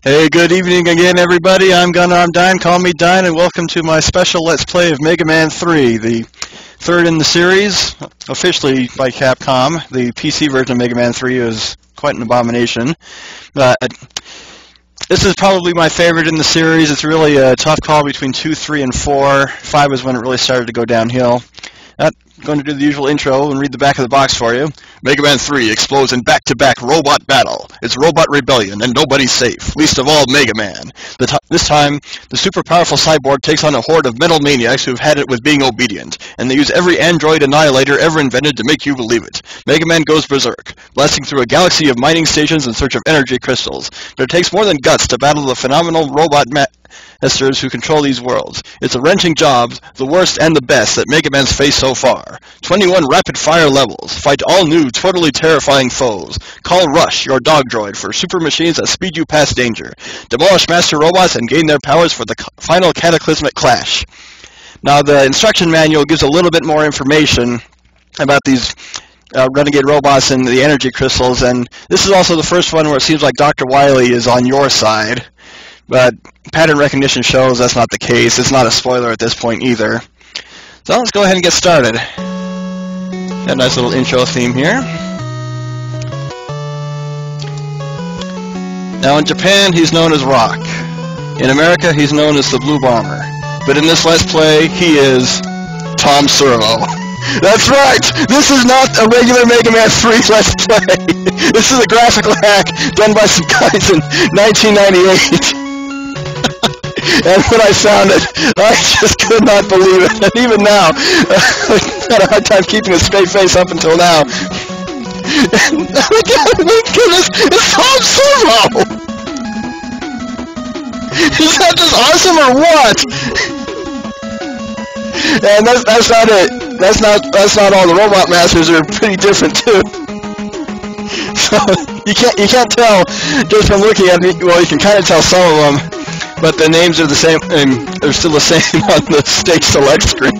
Hey, good evening again, everybody. I'm Gunarm Dine. Call me Dine, and welcome to my special Let's Play of Mega Man 3, the third in the series, officially by Capcom. The PC version of Mega Man 3 is quite an abomination. This is probably my favorite in the series. It's really a tough call between 2, 3, and 4. 5 is when it really started to go downhill. Not going to do the usual intro and read the back of the box for you. Mega Man 3 explodes in back-to-back robot battle. It's robot rebellion, and nobody's safe, least of all Mega Man. This time, the super powerful cyborg takes on a horde of metal maniacs who've had it with being obedient, and they use every android annihilator ever invented to make you believe it. Mega Man goes berserk, blasting through a galaxy of mining stations in search of energy crystals. But it takes more than guts to battle the phenomenal robot masters who control these worlds. It's a wrenching job, the worst and the best that Mega Man's faced so far. 21 rapid-fire levels. Fight all new, totally terrifying foes. Call Rush, your dog droid, for super machines that speed you past danger. Demolish master robots and gain their powers for the final cataclysmic clash. Now, the instruction manual gives a little bit more information about these renegade robots and the energy crystals, and this is also the first one where it seems like Dr. Wily is on your side. But pattern recognition shows that's not the case. It's not a spoiler at this point either. So let's go ahead and get started. Got a nice little intro theme here. Now in Japan, he's known as Rock. In America, he's known as the Blue Bomber. But in this Let's Play, he is Tom Servo. That's right! This is not a regular Mega Man 3 Let's Play. This is a graphical hack done by some guys in 1998. And when I found it, I just could not believe it. And even now, I had a hard time keeping a straight face up until now. And, oh my goodness, it's Tom Servo! Is that just awesome or what? And that's not it. That's not all. The robot masters are pretty different too. So you can't tell just from looking at me. Well, you can kind of tell some of them. But the names are the same, and they're still the same on the stage select screen.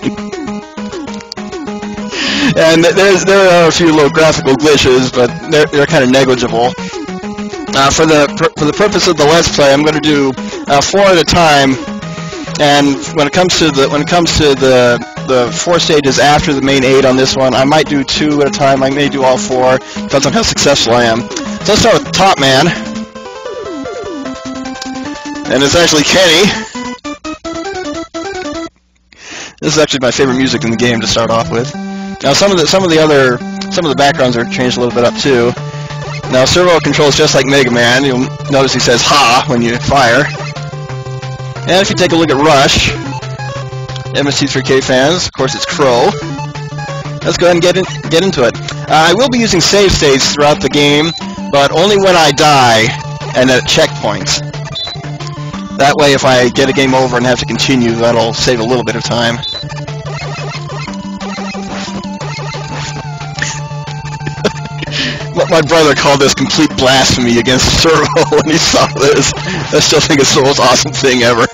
And there are a few little graphical glitches, but they're kind of negligible. For the purpose of the Let's Play, I'm going to do 4 at a time. And when it comes to the 4 stages after the main 8 on this one, I might do 2 at a time. I may do all 4. Depends on how successful I am. So let's start with Top Man. And it's actually Kenny. This is actually my favorite music in the game to start off with. Now some of the backgrounds are changed a little bit up too. Now Servo controls just like Mega Man. You'll notice he says "Ha" when you fire. And if you take a look at Rush, MST3K fans, of course it's Crow. Let's go ahead and get into it. I will be using save states throughout the game, but only when I die and at checkpoints. That way, if I get a game over and have to continue, that'll save a little bit of time. My brother called this complete blasphemy against Servo when he saw this. I still think it's the most awesome thing ever.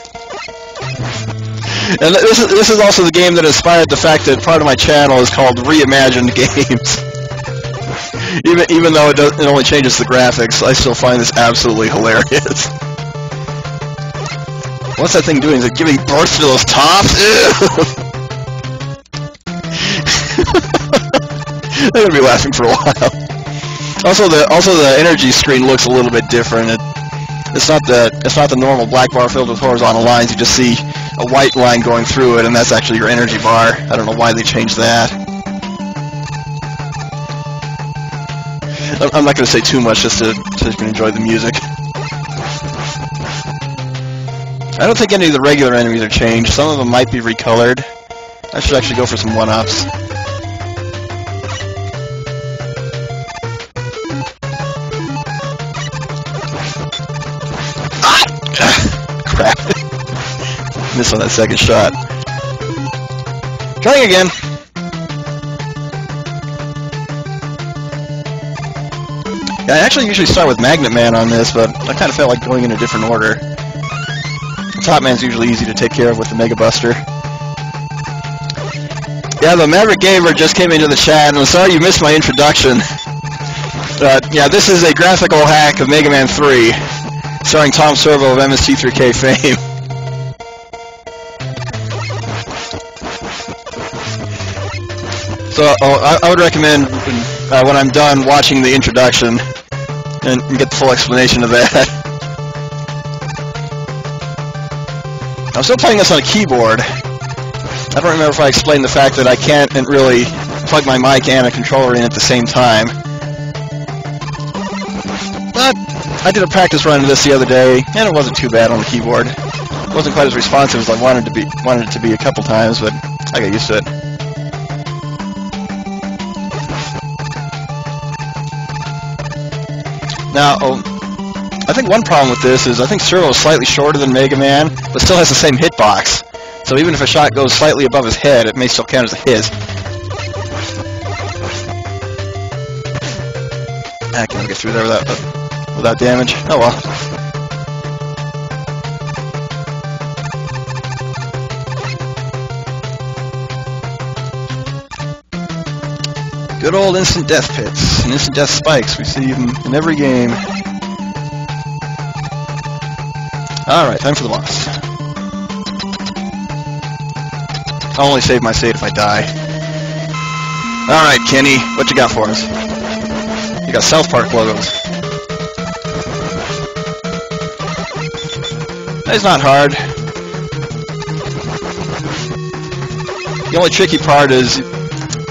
And this is also the game that inspired the fact that part of my channel is called Reimagined Games. Even though it only changes the graphics, I still find this absolutely hilarious. What's that thing doing? Is it giving birth to those tops? They're gonna be laughing for a while. Also the energy screen looks a little bit different. It's not the normal black bar filled with horizontal lines. You just see a white line going through it, and that's actually your energy bar. I don't know why they changed that. I'm not gonna say too much just so you can enjoy the music. I don't think any of the regular enemies are changed. Some of them might be recolored. I should actually go for some 1-ups. Ah! Crap. Missed on that second shot. Trying again. Yeah, I actually usually start with Magnet Man on this, but I kind of felt like going in a different order. Top Man's usually easy to take care of with the Mega Buster. Yeah, the Maverick Gamer just came into the chat, and I'm sorry you missed my introduction. Yeah, this is a graphical hack of Mega Man 3. starring Tom Servo of MST3K fame. So I would recommend when I'm done watching the introduction and get the full explanation of that. I'm still playing this on a keyboard. I don't remember if I explained the fact that I can't really plug my mic and a controller in at the same time. But I did a practice run of this the other day, and it wasn't too bad on the keyboard. It wasn't quite as responsive as I wanted it to be a couple times, but I got used to it. Now, I think one problem with this is I think Servo is slightly shorter than Mega Man, but still has the same hitbox. So even if a shot goes slightly above his head, it may still count as a hit. I can't get through there without damage. Oh well. Good old instant death pits and instant death spikes. We see them in every game. Alright, time for the boss. I'll only save my save if I die. Alright, Kenny, what you got for us? You got South Park logos. It's not hard. The only tricky part is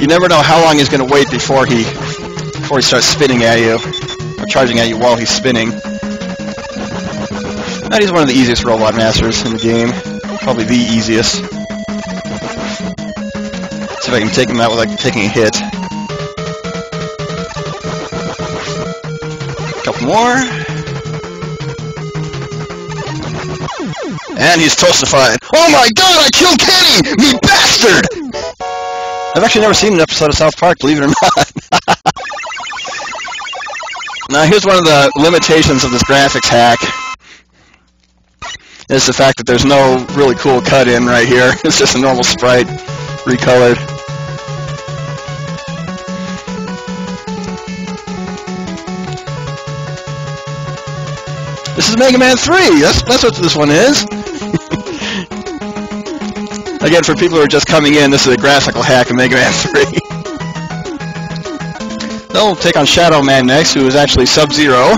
you never know how long he's going to wait before he starts spinning at you, or charging at you while he's spinning. And he's one of the easiest robot masters in the game. Probably the easiest. See if I can take him out without taking a hit. Couple more. And he's toastified. Oh my god, I killed Kenny! Me bastard! I've actually never seen an episode of South Park, believe it or not. Now here's one of the limitations of this graphics hack. Is the fact that there's no really cool cut-in right here. It's just a normal sprite, recolored. This is Mega Man 3! That's what this one is! Again, for people who are just coming in, this is a graphical hack of Mega Man 3. They'll take on Shadow Man next, who is actually Sub-Zero.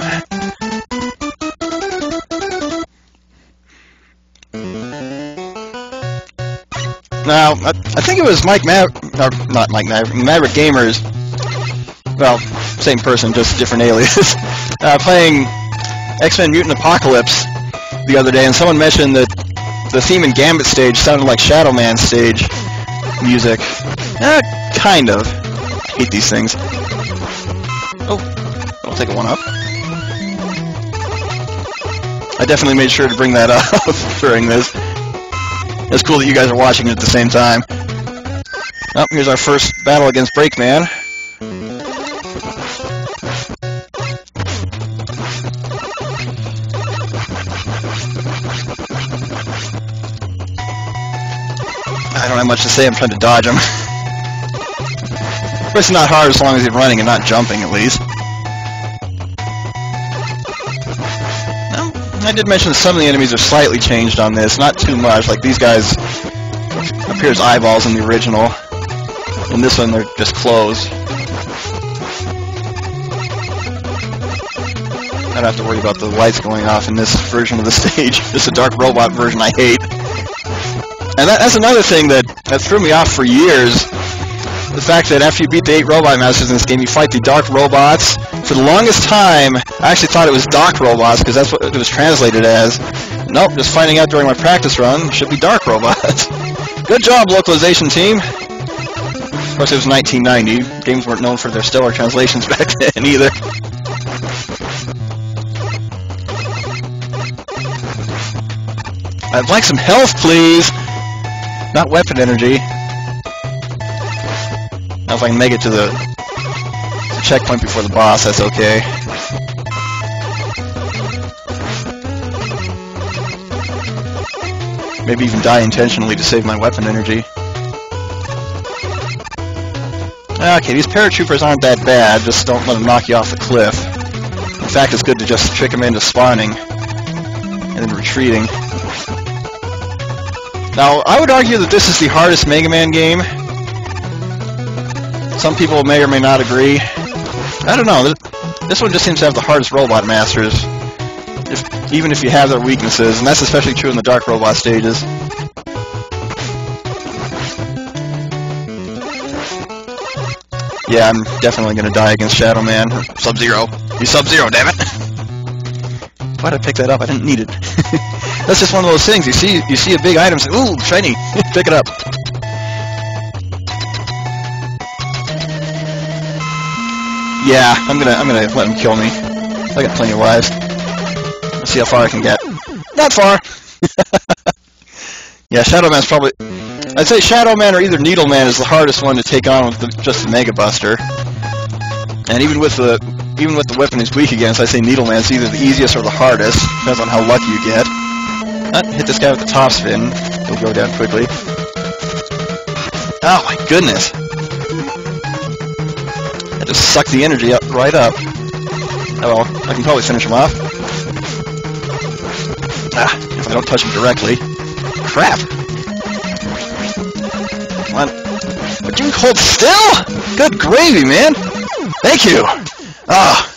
Now, I think it was Maverick Gamers, well, same person, just different alias, playing X-Men Mutant Apocalypse the other day, and someone mentioned that the theme in Gambit stage sounded like Shadow Man stage music. Kind of. Hate these things. Oh, I'll take a one up. I definitely made sure to bring that up during this. It's cool that you guys are watching it at the same time. Oh, here's our first battle against Breakman. I don't have much to say, I'm trying to dodge him. Of course, it's not hard as long as he's running and not jumping, at least. No, I did mention that some of the enemies are slightly changed on this, not too much. Like these guys appear as eyeballs in the original. In this one, they're just closed. I don't have to worry about the lights going off in this version of the stage. Just a dark robot version I hate. And that's another thing that threw me off for years. The fact that after you beat the 8 robot masters in this game, you fight the dark robots. For the longest time, I actually thought it was Doc robots, because that's what it was translated as. Nope, just finding out during my practice run, it should be dark robots. Good job, localization team. Of course, it was 1990. Games weren't known for their stellar translations back then, either. I'd like some health, please! Not weapon energy. Now if I can make it to the checkpoint before the boss, that's okay. Maybe even die intentionally to save my weapon energy. Okay, these paratroopers aren't that bad, just don't let them knock you off the cliff. In fact, it's good to just trick them into spawning. and then retreating. Now, I would argue that this is the hardest Mega Man game. Some people may or may not agree. I don't know. This one just seems to have the hardest Robot Masters, even if you have their weaknesses, and that's especially true in the Dark Robot stages. Yeah, I'm definitely going to die against Shadow Man. Sub-Zero. You Sub-Zero, damn it! Why'd I pick that up? I didn't need it. That's just one of those things. You see a big item, say, ooh, shiny! Pick it up. Yeah, I'm gonna let him kill me. I got plenty of lives. Let's see how far I can get. Not far! Yeah, Shadow Man's probably... I'd say Shadow Man or either Needle Man is the hardest one to take on with just the Mega Buster. And even with the weapon he's weak against, I say Needle Man's either the easiest or the hardest. Depends on how lucky you get. Hit this guy with the top spin. He'll go down quickly. Oh my goodness! That just sucked the energy right up. Oh well, I can probably finish him off. If I don't touch him directly. Crap! Come on. Would you hold still? Good gravy, man! Thank you! Ah!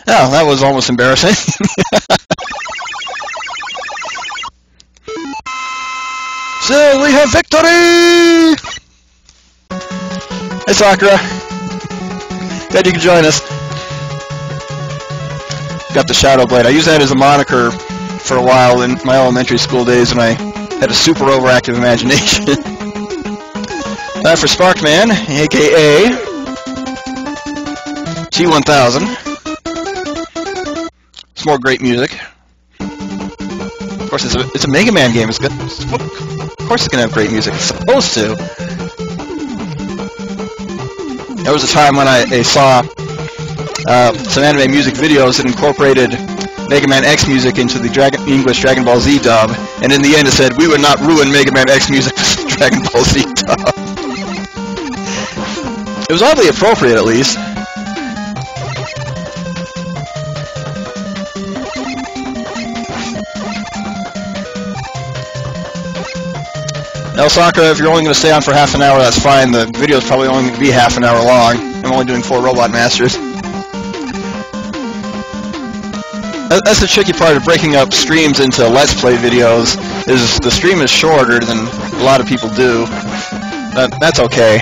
Oh, that was almost embarrassing. So, we have victory! Hey, Sakura. Glad you could join us. Got the Shadow Blade. I used that as a moniker for a while in my elementary school days when I had a super overactive imagination. For Sparkman, aka G1000. Some more great music. Of course, it's a Mega Man game. It's good. Of course, it's gonna have great music. It's supposed to. There was a time when I saw some anime music videos that incorporated Mega Man X music into the English Dragon Ball Z dub, and in the end it said, "We would not ruin Mega Man X music with the Dragon Ball Z dub." It was oddly appropriate, at least. Now, Sakura, if you're only going to stay on for half an hour, that's fine. The video's probably only going to be half an hour long. I'm only doing 4 Robot Masters. That's the tricky part of breaking up streams into Let's Play videos, is the stream is shorter than a lot of people do. That's okay.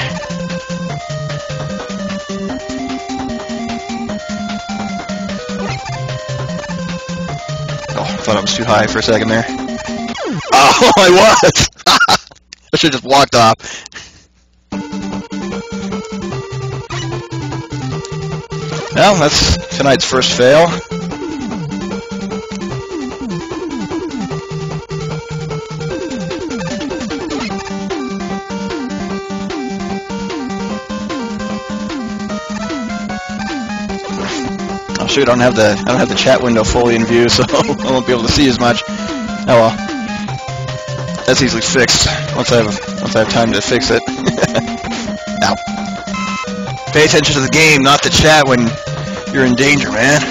Oh, I thought I was too high for a second there. Oh, I was! I should have just walked off. Well, that's tonight's first fail. Oh shoot, I don't have the chat window fully in view, so I won't be able to see as much. Oh well. That's easily fixed once I have time to fix it. Ow. Pay attention to the game, not the chat when you're in danger, man.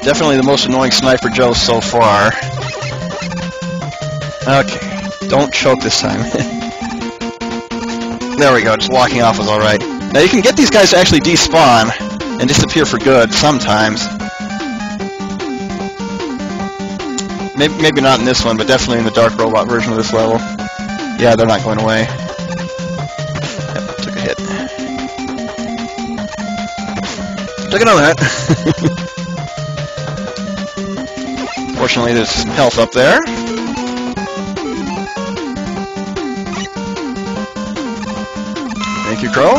Definitely the most annoying Sniper Joe so far. Okay, don't choke this time. There we go, just walking off was alright. Now you can get these guys to actually despawn and disappear for good sometimes. Maybe not in this one, but definitely in the Dark Robot version of this level. Yeah, they're not going away. Yep, took a hit. Took another hit. Fortunately, there's some health up there. Thank you, Crow.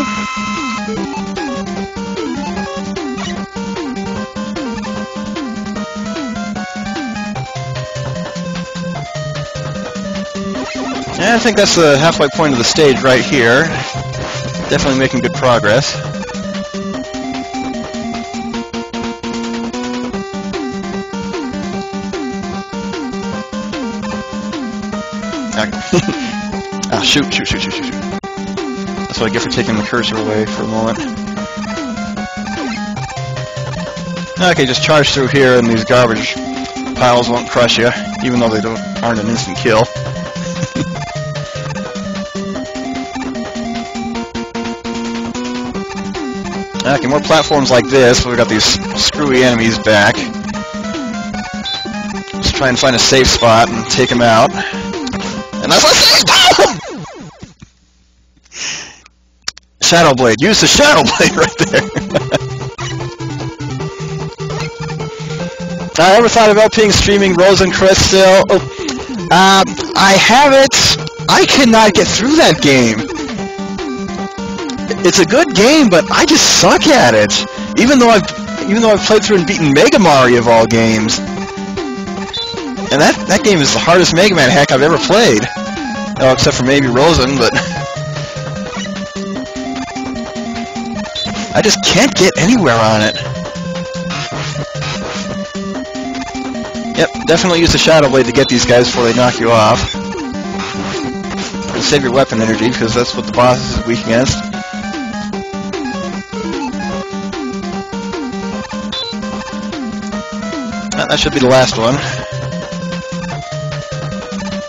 Yeah, I think that's the halfway point of the stage right here. Definitely making good progress. Ah, shoot. That's what I get for taking the cursor away for a moment. Okay, just charge through here and these garbage piles won't crush you, even though they aren't an instant kill. Okay, more platforms like this. We've got these screwy enemies back. Let's try and find a safe spot and take them out. And that's a safe spot! Shadow Blade. Use the Shadow Blade right there. I ever thought about streaming Rosencrest still? I haven't. I cannot get through that game. It's a good game, but I just suck at it. Even though I've played through and beaten Mega Mario of all games. And that game is the hardest Mega Man hack I've ever played. Oh, except for maybe Rosen, but I just can't get anywhere on it. Yep, definitely use the Shadow Blade to get these guys before they knock you off. And save your weapon energy, because that's what the boss is weak against. That should be the last one.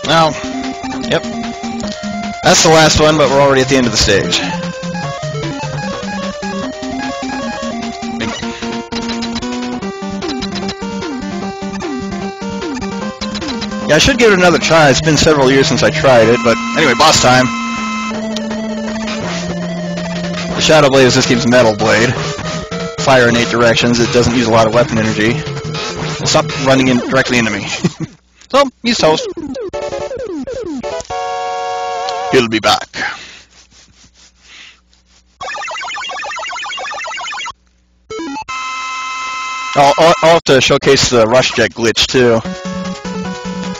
Now, yep. That's the last one, but we're already at the end of the stage. Yeah, I should give it another try. It's been several years since I tried it, but anyway, boss time. The Shadow Blade is this game's Metal Blade. Fire in 8 directions. It doesn't use a lot of weapon energy. Stop running in directly into me. So, he's toast. He'll be back. I'll have to showcase the rush jet glitch too.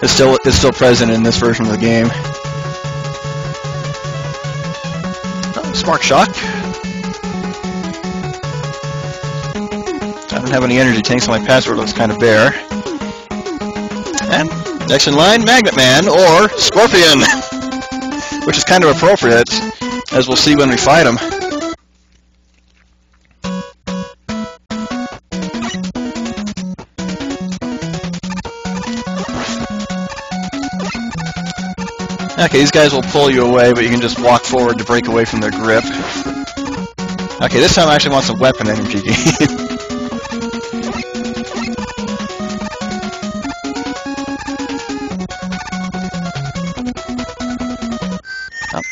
It's still present in this version of the game. Oh, Spark Shock. I don't have any energy tanks, so my password looks kind of bare. And next in line, Magnet Man or Scorpion, which is kind of appropriate, as we'll see when we fight him. Okay, these guys will pull you away, but you can just walk forward to break away from their grip. Okay, this time I actually want some weapon energy gain.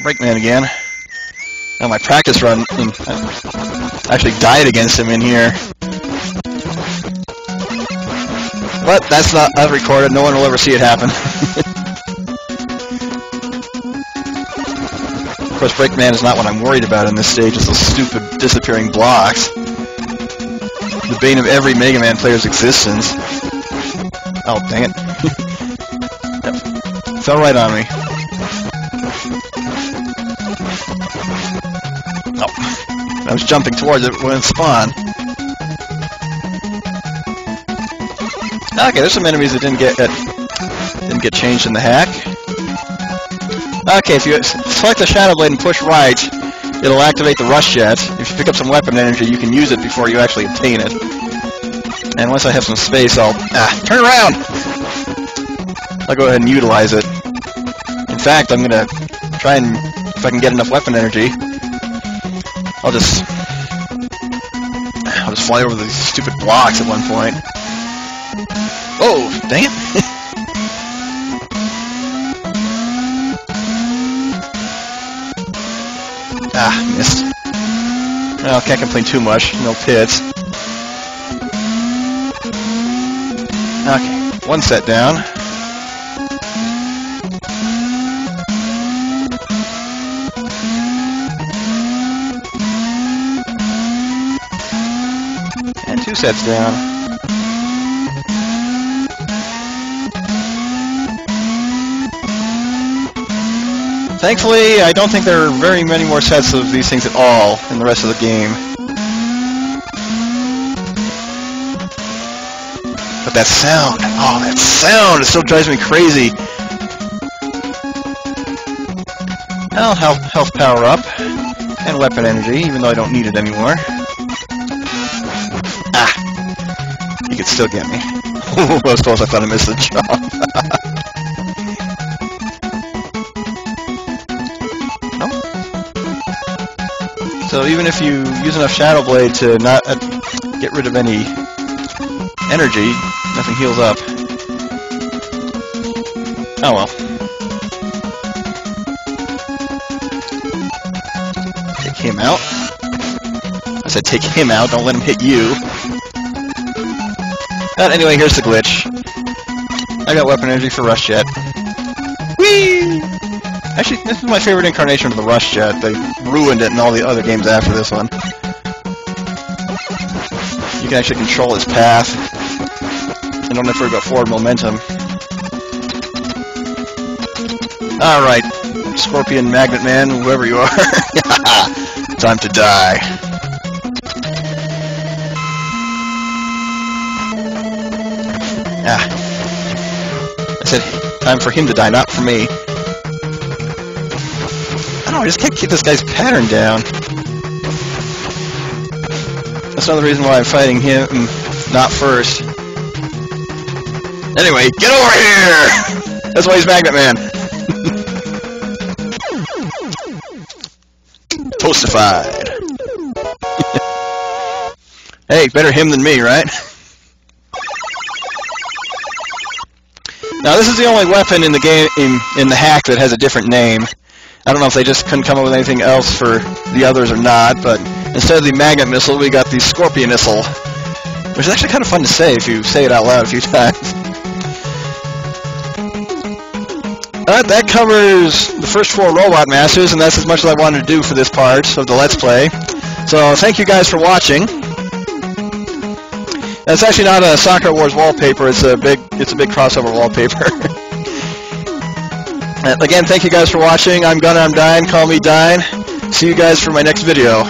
Breakman again. Now my practice run, I actually died against him in here. But that's not unrecorded, no one will ever see it happen. Of course, Breakman is not what I'm worried about in this stage, it's those stupid disappearing blocks. The bane of every Mega Man player's existence. Oh, dang it. Yep. Fell right on me. Oh, I was jumping towards it when it spawned. Okay, there's some enemies that didn't get changed in the hack. Okay, if you select the Shadow Blade and push right, it'll activate the Rush Jet. If you pick up some weapon energy, you can use it before you actually obtain it. And once I have some space, I'll turn around. I'll go ahead and utilize it. In fact, I'm gonna try and if I can get enough weapon energy. I'll just fly over these stupid blocks at one point. Oh, dang it! Missed. Well, can't complain too much. No pits. Okay, one set down. And 2 sets down. Thankfully, I don't think there are very many more sets of these things at all in the rest of the game. But that sound, oh, that sound, it still drives me crazy. I'll health power up, and weapon energy, even though I don't need it anymore. Ah, you could still get me. I was close, I thought I missed the jump. So even if you use enough Shadow Blade to not get rid of any energy, nothing heals up. Oh well. Take him out. I said take him out, don't let him hit you. But anyway, here's the glitch. I got weapon energy for Rush Jet. Whee! Actually, this is my favorite incarnation of the Rush Jet. They ruined it in all the other games after this one. You can actually control its path. You don't have to worry about forward momentum. Alright, Scorpion, Magnet Man, whoever you are. Time to die. Ah. I said, time for him to die, not for me. I don't know, I just can't keep this guy's pattern down. That's another reason why I'm fighting him, not first. Anyway, get over here! That's why he's Magnet Man. Toastified. Hey, better him than me, right? Now, this is the only weapon in the game, in the hack, that has a different name. I don't know if they just couldn't come up with anything else for the others or not, but instead of the Magnet Missile, we got the Scorpion Missile, which is actually kind of fun to say if you say it out loud a few times. That covers the first 4 Robot Masters, and that's as much as I wanted to do for this part of the Let's Play. So, thank you guys for watching. That's actually not a Socko Wars wallpaper, it's a big crossover wallpaper. Again, thank you guys for watching. I'm Gunner, I'm Dine, call me Dine. See you guys for my next video.